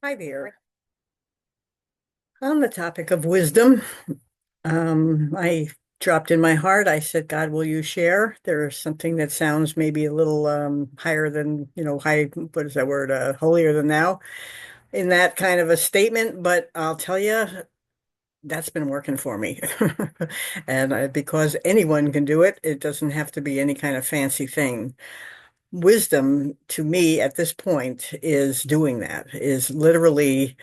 Hi there. On the topic of wisdom, I dropped in my heart. I said, God, will you share? There's something that sounds maybe a little higher than, what is that word? Holier than thou in that kind of a statement. But I'll tell you, that's been working for me. And because anyone can do it, it doesn't have to be any kind of fancy thing. Wisdom to me at this point is doing that, is literally.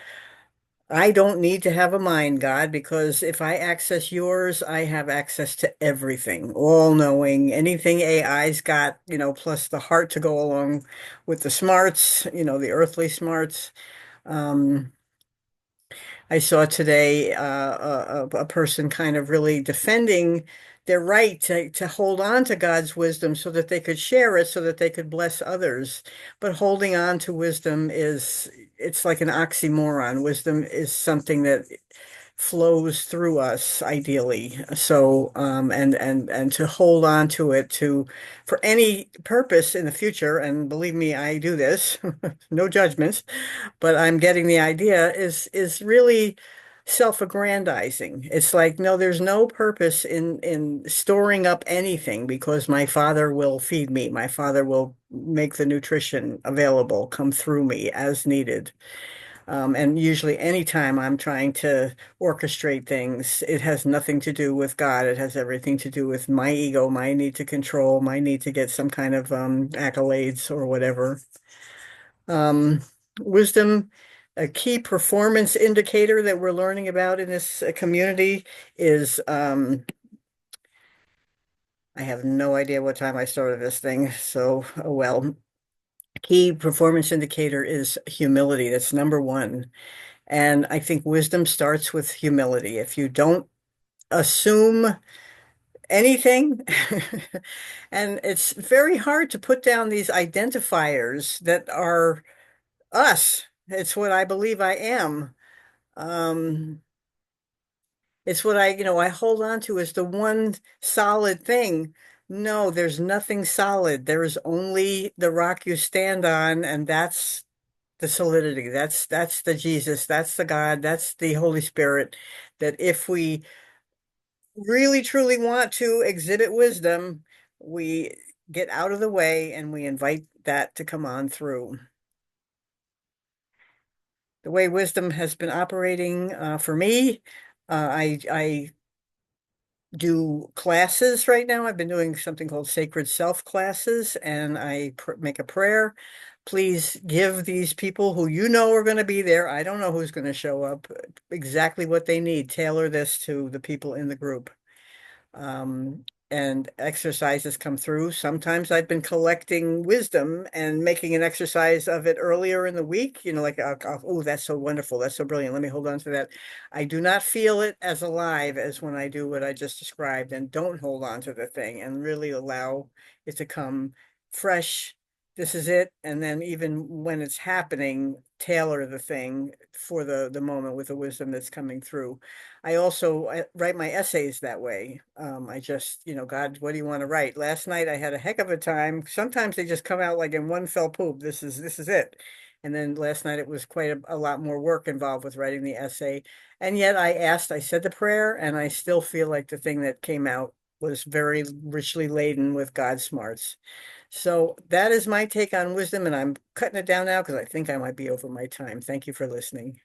I don't need to have a mind, God, because if I access yours, I have access to everything, all knowing, anything AI's got, plus the heart to go along with the smarts, the earthly smarts. Um, I saw today a person kind of really defending their right to hold on to God's wisdom so that they could share it, so that they could bless others. But holding on to wisdom it's like an oxymoron. Wisdom is something that flows through us ideally. So, and to hold on to it for any purpose in the future, and believe me, I do this, no judgments, but I'm getting the idea is really self-aggrandizing. It's like, no, there's no purpose in storing up anything because my father will feed me. My father will make the nutrition available, come through me as needed. And usually, anytime I'm trying to orchestrate things, it has nothing to do with God. It has everything to do with my ego, my need to control, my need to get some kind of accolades or whatever. Um, Wisdom, a key performance indicator that we're learning about in this community is I have no idea what time I started this thing, so oh well. Key performance indicator is humility. That's number one. And I think wisdom starts with humility. If you don't assume anything, and it's very hard to put down these identifiers that are us. It's what I believe I am. Um, it's what I hold on to as the one solid thing. No, there's nothing solid. There is only the rock you stand on, and that's the solidity. That's the Jesus, that's the God, that's the Holy Spirit. That if we really truly want to exhibit wisdom, we get out of the way and we invite that to come on through. The way wisdom has been operating for me, I do classes right now. I've been doing something called Sacred Self classes, and I make a prayer. Please give these people who you know are going to be there. I don't know who's going to show up, exactly what they need. Tailor this to the people in the group. Um, and exercises come through. Sometimes I've been collecting wisdom and making an exercise of it earlier in the week. Like, oh, that's so wonderful. That's so brilliant. Let me hold on to that. I do not feel it as alive as when I do what I just described, and don't hold on to the thing and really allow it to come fresh. This is it. And then even when it's happening, tailor the thing for the moment with the wisdom that's coming through. I write my essays that way. I just, God, what do you want to write? Last night I had a heck of a time. Sometimes they just come out like in one fell poop. This is it. And then last night it was quite a lot more work involved with writing the essay. And yet I said the prayer, and I still feel like the thing that came out was very richly laden with God smarts. So that is my take on wisdom, and I'm cutting it down now because I think I might be over my time. Thank you for listening.